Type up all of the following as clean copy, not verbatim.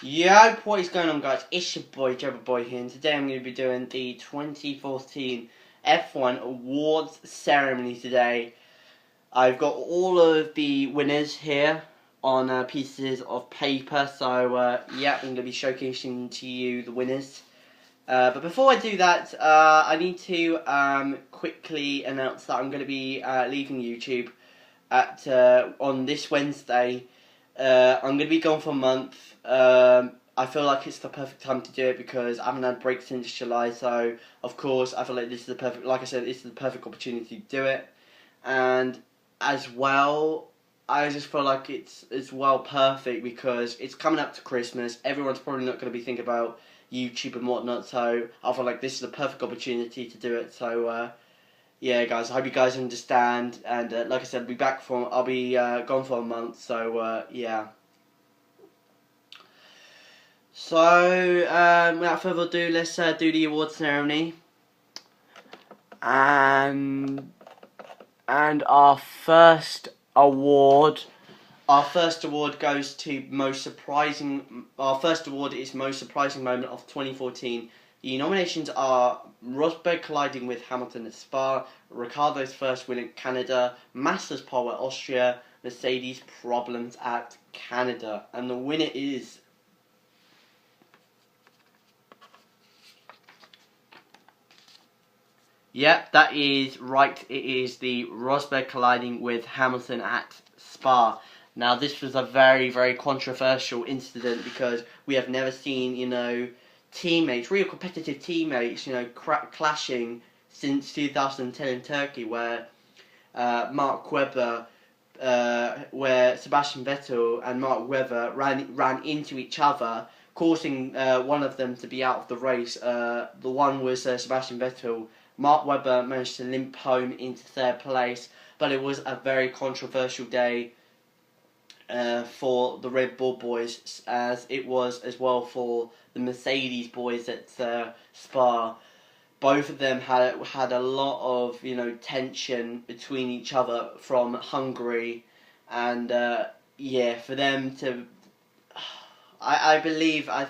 Yo, what is going on, guys? It's your boy, Jobber Boy here, and today I'm going to be doing the 2014 F1 Awards ceremony today. I've got all of the winners here on pieces of paper, so yeah, I'm going to be showcasing to you the winners. But before I do that, I need to quickly announce that I'm going to be leaving YouTube on this Wednesday. I'm going to be gone for a month. I feel like it's the perfect time to do it because I haven't had breaks since July, so of course I feel like this is the perfect, like I said, this is the perfect opportunity to do it. And as well, I just feel like it's well perfect because it's coming up to Christmas. Everyone's probably not going to be thinking about YouTube and whatnot, so I feel like this is the perfect opportunity to do it. So yeah, guys, I hope you guys understand. And like I said, I'll be gone for a month. So yeah. So without further ado, let's do the award ceremony. And our first award goes to most surprising. Our first award is most surprising moment of 2014. The nominations are Rosberg colliding with Hamilton at Spa, Ricciardo's first win at Canada, Massa's pole at Austria, Mercedes problems at Canada, and the winner is Yep, that is right. It is the Rosberg colliding with Hamilton at Spa. Now, this was a very, very controversial incident because we have never seen, teammates, real competitive teammates, clashing since 2010 in Turkey, where Mark Webber, where Sebastian Vettel and Mark Webber ran into each other, causing one of them to be out of the race. The one was Sebastian Vettel. Mark Webber managed to limp home into third place, but it was a very controversial day for the Red Bull boys, as it was as well for the Mercedes boys at Spa. Both of them had a lot of tension between each other from Hungary, and yeah, for them to, I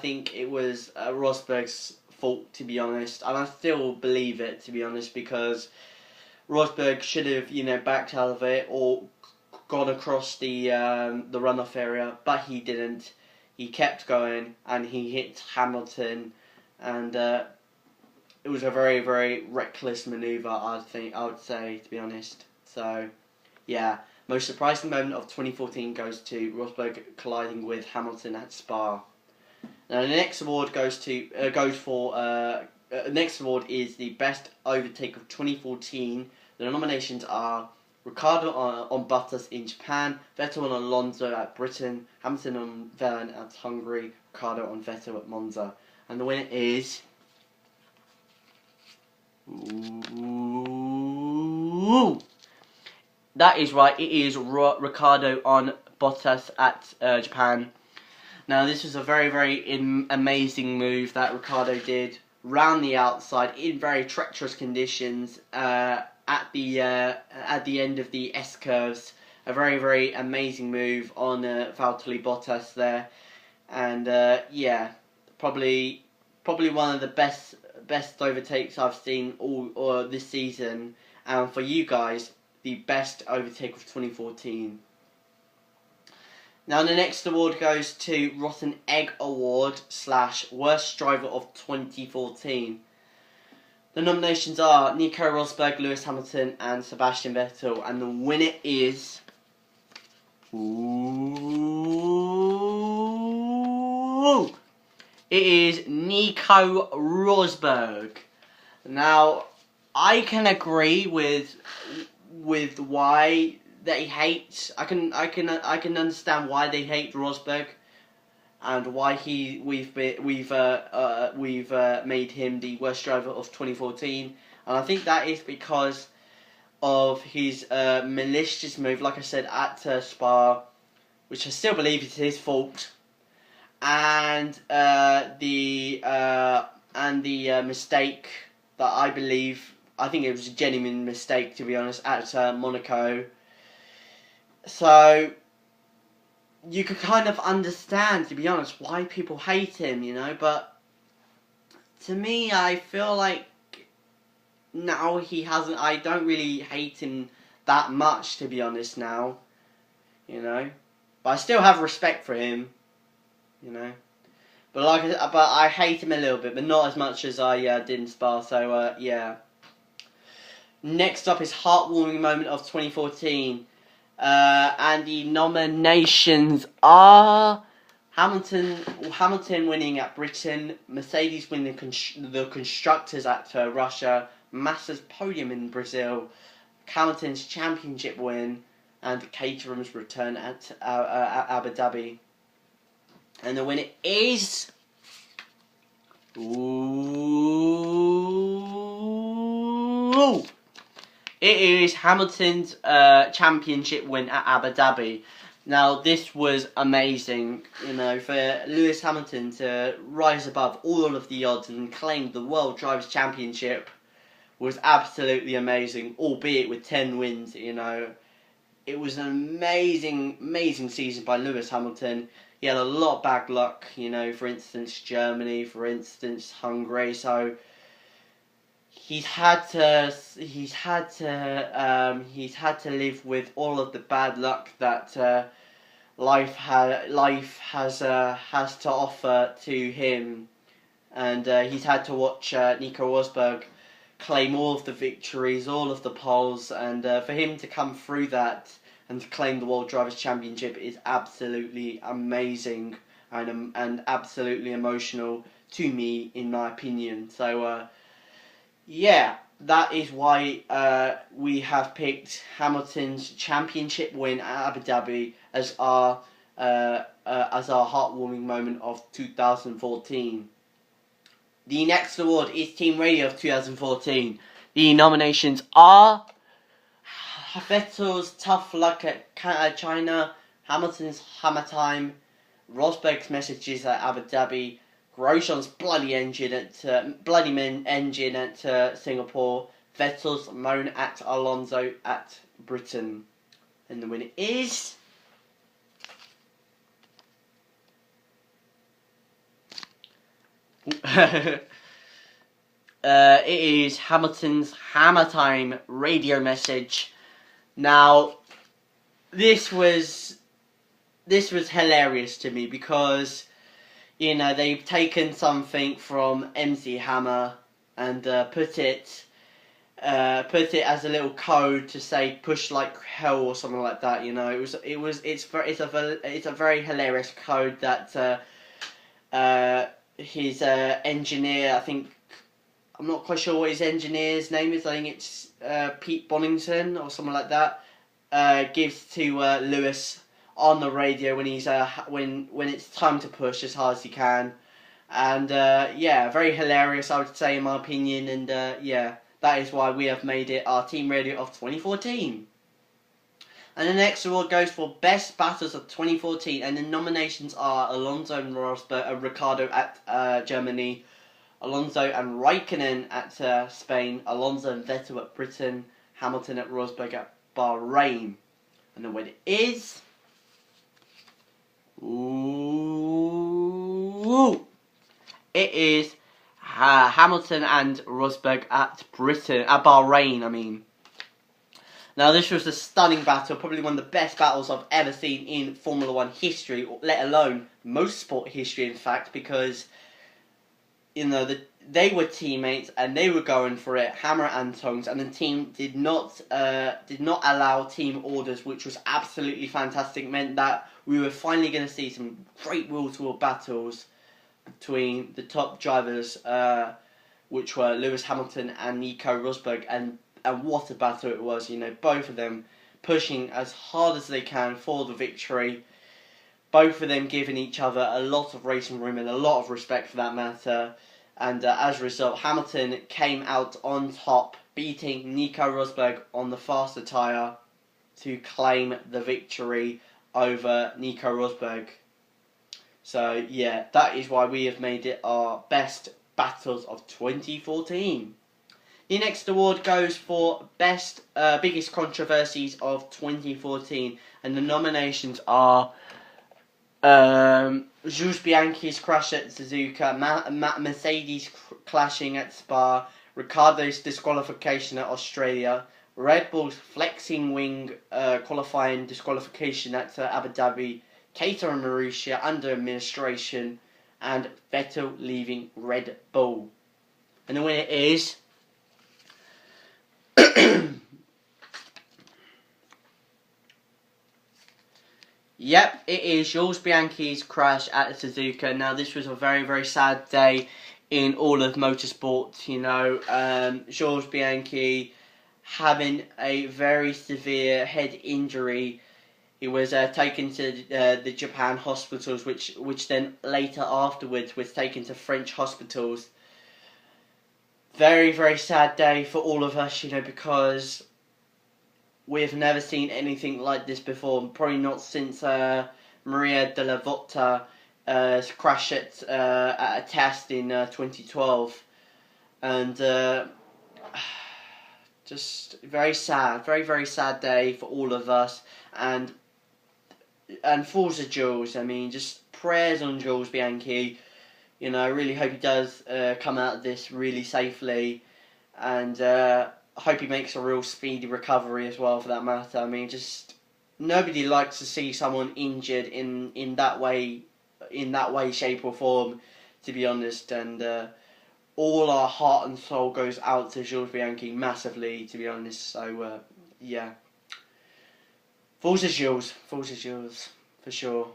think it was Rosberg's fault, to be honest, and I still believe it, to be honest, because Rosberg should have backed out of it or gone across the runoff area, but he didn't. He kept going and he hit Hamilton, and it was a very, very reckless maneuver, I would say, to be honest. So yeah, most surprising moment of 2014 goes to Rosberg colliding with Hamilton at Spa. Now the next award next award is the best overtake of 2014. The nominations are Ricciardo on Bottas in Japan, Vettel on Alonso at Britain, Hamilton on Verne at Hungary, Ricciardo on Vettel at Monza, and the winner is that is right. It is Ricciardo on Bottas at Japan. Now, this was a very, very amazing move that Ricciardo did round the outside in very treacherous conditions at the end of the S curves. A very, very amazing move on Valtteri Bottas there, and yeah, probably one of the best overtakes I've seen all this season, and for you guys, the best overtake of 2014. Now the next award goes to Rotten Egg Award / Worst Driver of 2014. The nominations are Nico Rosberg, Lewis Hamilton and Sebastian Vettel, and the winner is it is Nico Rosberg. Now, I can agree with why they hate. I can understand why they hate Rosberg, and why we've made him the worst driver of 2014, and I think that is because of his malicious move, like I said, at Spa, which I still believe is his fault, and the mistake that I think it was a genuine mistake, to be honest, at Monaco. So you could kind of understand, to be honest, why people hate him, but to me, I feel like now he hasn't, I don't really hate him that much, to be honest, now, but I still have respect for him, but I hate him a little bit, but not as much as I did in Spa, so yeah. Next up is heartwarming moment of 2014. And the nominations are Hamilton winning at Britain, Mercedes winning the constructors at Russia, Massa's podium in Brazil, Hamilton's championship win, and Caterham's return at Abu Dhabi. And the winner is... Ooh! It is Hamilton's championship win at Abu Dhabi. Now, this was amazing, for Lewis Hamilton to rise above all of the odds and claim the World Drivers' Championship was absolutely amazing, albeit with 10 wins, It was an amazing, amazing season by Lewis Hamilton. He had a lot of bad luck, for instance, Germany, for instance, Hungary, so... He's had to live with all of the bad luck that life has to offer to him, and he's had to watch Nico Rosberg claim all of the victories, all of the poles, and for him to come through that and to claim the World Drivers' Championship is absolutely amazing and absolutely emotional to me, in my opinion. So. Yeah, that is why we have picked Hamilton's championship win at Abu Dhabi as our heartwarming moment of 2014. The next award is Team Radio of 2014. The nominations are Vettel's Tough Luck at China, Hamilton's Hammer Time, Rosberg's Messages at Abu Dhabi, Grosjean's bloody engine at Singapore, Vettel's moan at Alonso at Britain, and the winner is it is Hamilton's Hammer Time radio message. Now, this was hilarious to me because. They've taken something from MC Hammer and put it as a little code to say "push like hell" or something like that. It's a very hilarious code that his engineer, I'm not quite sure what his engineer's name is. I think it's Pete Bonington or something like that. Gives to Lewis on the radio when he's when it's time to push as hard as he can, and very hilarious, I would say, in my opinion, and that is why we have made it our Team Radio of 2014. And the next award goes for Best Battles of 2014, and the nominations are Alonso and Rosberg, Ricciardo at Germany, Alonso and Raikkonen at Spain, Alonso and Vettel at Britain, Hamilton at Rosberg at Bahrain, and the winner is. Ooh! It is Hamilton and Rosberg at Bahrain, I mean. Now, this was a stunning battle, probably one of the best battles I've ever seen in Formula One history, let alone motorsport history, in fact, because, they were teammates and they were going for it, hammer and tongs, and the team did not allow team orders, which was absolutely fantastic. It meant that we were finally going to see some great wheel-to-wheel battles between the top drivers, which were Lewis Hamilton and Nico Rosberg, and what a battle it was. Both of them pushing as hard as they can for the victory. Both of them giving each other a lot of racing room and a lot of respect for that matter. And as a result, Hamilton came out on top, beating Nico Rosberg on the faster tyre to claim the victory over Nico Rosberg. So yeah, that is why we have made it our best battles of 2014. The next award goes for best biggest controversies of 2014, and the nominations are Jules Bianchi's crash at Suzuka, Mercedes clashing at Spa, Ricciardo's disqualification at Australia, Red Bull's flexing wing qualifying disqualification at Abu Dhabi, Keita and Marussia under administration, and Vettel leaving Red Bull. And the winner is yep, it is Jules Bianchi's crash at Suzuka. Now, this was a very, very sad day in all of motorsport. You know, Jules Bianchi having a very severe head injury. He was taken to the Japan hospitals, which then later afterwards was taken to French hospitals. Very, very sad day for all of us, you know, because we've never seen anything like this before. Probably not since Maria de la Vota crash at a test in 2012. And just very sad, very, very sad day for all of us. And Forza Jules, I mean, just prayers on Jules Bianchi. You know, I really hope he does come out of this really safely, and I hope he makes a real speedy recovery as well, for that matter. I mean, just nobody likes to see someone injured in that way, shape or form, to be honest. And all our heart and soul goes out to Jules Bianchi massively, to be honest. So yeah, Forza Jules, for sure.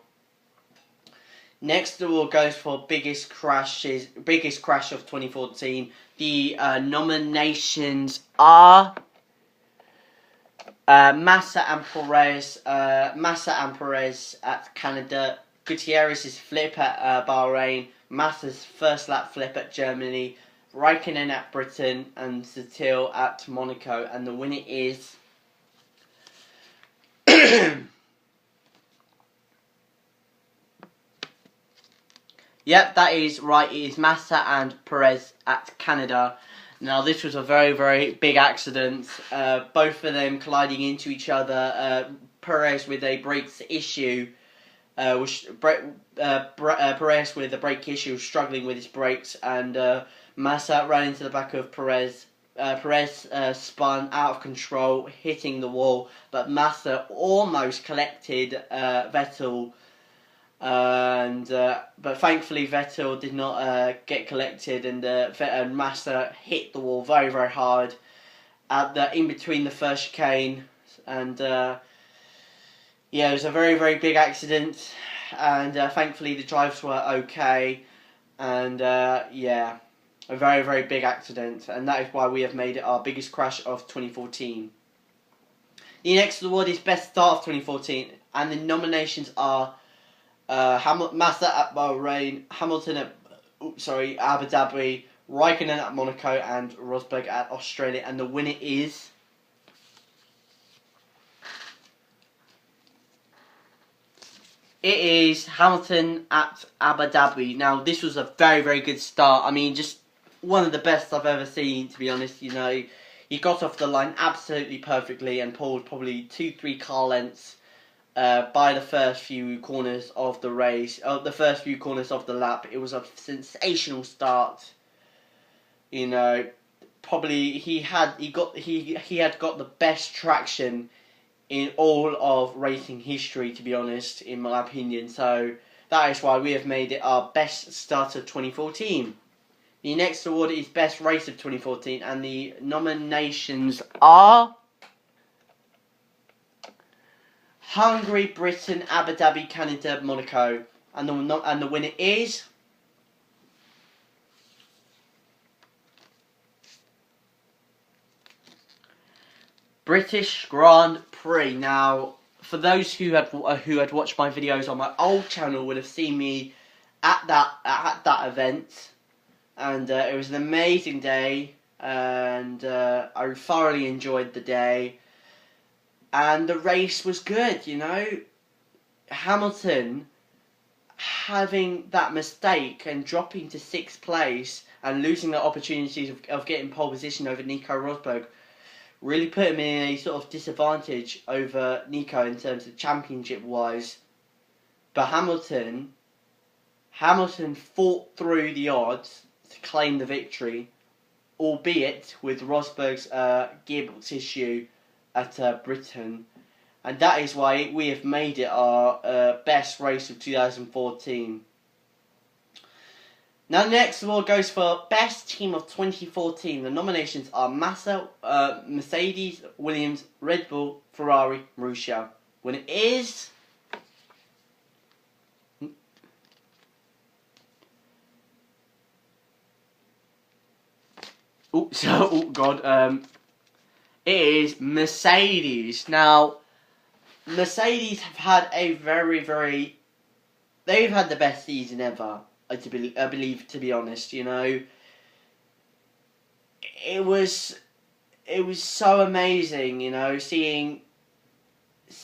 Next award goes for biggest crash of 2014. The nominations are Massa and Perez at Canada, Gutierrez's flip at Bahrain, Massa's first lap flip at Germany, Raikkonen at Britain, and Vettel at Monaco. And the winner is yep, that is right. It is Massa and Perez at Canada. Now, this was a very, very big accident. Both of them colliding into each other. Perez with a brakes issue. Perez with a brake issue, struggling with his brakes, and Massa ran into the back of Perez. Perez spun out of control, hitting the wall, but Massa almost collected Vettel. But thankfully Vettel did not get collected, and Massa hit the wall very, very hard in between the first chicane, and yeah, it was a very, very big accident, and thankfully the drivers were okay, and yeah, a very, very big accident, and that is why we have made it our biggest crash of 2014. The next award is Best Start of 2014, and the nominations are Massa at Bahrain, Hamilton at Abu Dhabi, Raikkonen at Monaco, and Rosberg at Australia. And the winner is Hamilton at Abu Dhabi. Now, this was a very, very good start. I mean, just one of the best I've ever seen, to be honest. You know, he got off the line absolutely perfectly and pulled probably 2-3 car lengths by the first few corners of the race, the first few corners of the lap. It was a sensational start. You know, probably he had got the best traction in all of racing history, to be honest, in my opinion. So that is why we have made it our best start of 2014. The next award is Best Race of 2014, and the nominations are Hungary, Britain, Abu Dhabi, Canada, Monaco, and the winner is British Grand Prix. Now, for those who had watched my videos on my old channel, would have seen me at that event, and it was an amazing day, and I thoroughly enjoyed the day. And the race was good, you know. Hamilton having that mistake and dropping to 6th place and losing the opportunities of getting pole position over Nico Rosberg really put him in a sort of disadvantage over Nico in terms of championship wise. But Hamilton fought through the odds to claim the victory, albeit with Rosberg's gearbox issue at Britain. And that is why we have made it our best race of 2014. Now the next award goes for Best Team of 2014. The nominations are Massa, Mercedes, Williams, Red Bull, Ferrari, Marussia. Winner is... oh god, it is Mercedes. Now, Mercedes have had a they've had the best season ever, I believe, to be honest, you know. It was so amazing, you know, seeing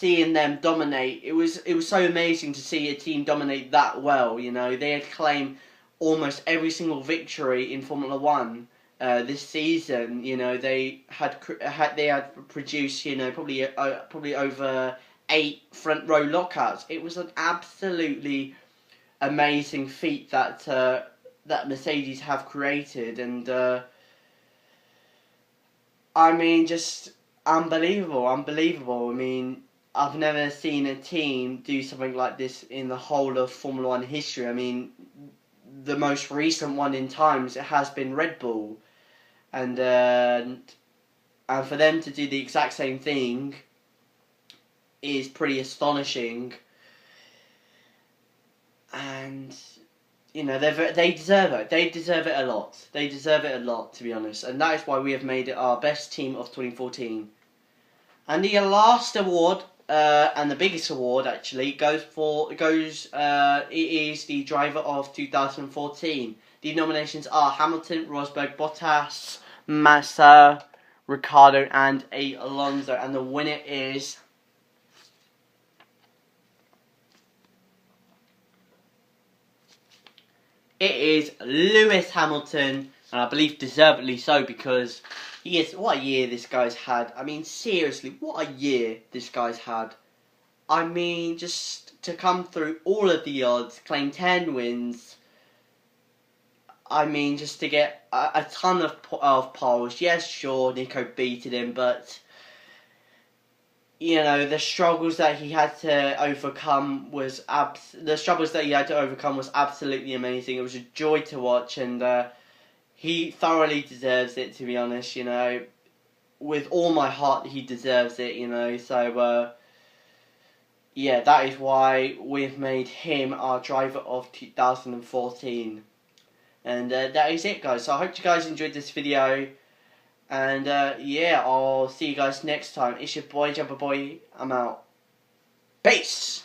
them dominate. It was so amazing to see a team dominate that well, you know. They had claimed almost every single victory in Formula One this season. You know, they had produced, you know, probably over 8 front row lockouts. It was an absolutely amazing feat that Mercedes have created, and I mean, just unbelievable. I mean, I've never seen a team do something like this in the whole of Formula One history. I mean, the most recent one in times, it has been Red Bull, and for them to do the exact same thing is pretty astonishing. And you know, they deserve it. They deserve it a lot. They deserve it a lot, to be honest. And that is why we have made it our best team of 2014. And the last award, and the biggest award actually, it is the driver of 2014. The nominations are Hamilton, Rosberg, Bottas, Massa, Ricciardo, and Alonso. And the winner is... it is Lewis Hamilton, and I believe deservedly so, because what a year this guy's had. I mean, seriously, what a year this guy's had. I mean, just to come through all of the odds, claim 10 wins. I mean, just to get a ton of poles. Yes, sure, Nico beated him, but you know, the struggles that he had to overcome was absolutely amazing. It was a joy to watch, and he thoroughly deserves it, to be honest, you know. With all my heart, he deserves it, you know. So, yeah, that is why we've made him our driver of 2014. And that is it, guys. So I hope you guys enjoyed this video. And yeah, I'll see you guys next time. It's your boy, Jumper Boy. I'm out. Peace!